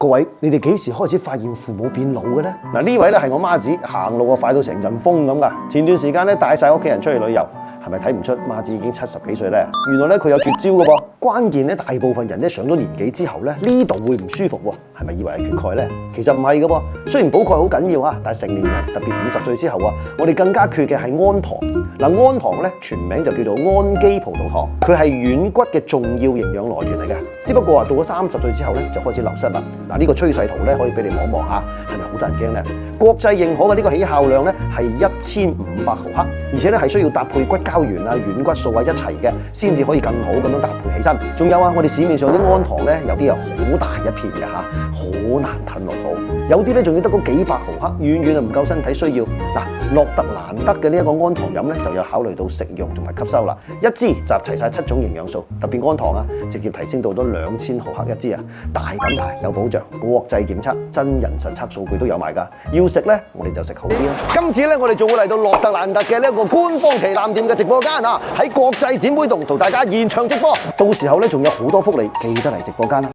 各位，你哋幾時開始發現父母變老嘅呢？嗱，呢位咧係我媽子，行路啊快到成陣風咁噶。前段時間咧帶晒屋企人出去旅遊，係咪睇唔出媽子已經70幾歲咧？原來咧佢有絕招嘅噃。關鍵咧，大部分人咧上咗年紀之後咧，呢度會唔舒服喎，係咪以為係缺鈣咧？其實唔係嘅噃。雖然補鈣好緊要啊，但係成年人特別50歲之後啊，我哋更加缺嘅係氨糖。嗱，氨糖咧全名就叫做氨基葡萄糖，佢係軟骨嘅重要營養來源嚟嘅。只不過啊，到咗30歲之後咧就開始流失啦。嗱，呢個趨勢圖咧可以俾你望望下，係咪好得人驚咧？國際認可嘅呢個起效量咧係1500毫克，而且咧係需要搭配骨膠原啊、軟骨素啊一齊嘅，先至可以更好咁樣搭配起身。仲有啊，我哋市面上啲氨糖咧有啲啊好大一片嘅嚇，好難吞落肚；有啲咧仲要得嗰幾百毫克，遠遠啊唔夠身體需要。嗱，洛特蘭德嘅呢一個氨糖飲咧就有考慮到食用同埋吸收啦，一支集齊晒7種營養素，特別氨糖啊，直接提升到咗2000毫克一支啊，大品牌有保障，國際檢測，真人實測數據都有埋㗎。要食咧，我哋就食好啲啦。今次咧，我哋仲會嚟到洛特蘭特嘅呢一個官方旗艦店嘅直播間啊，喺國際展會度同大家現場直播。到時候咧，仲有好多福利，記得嚟直播間啊！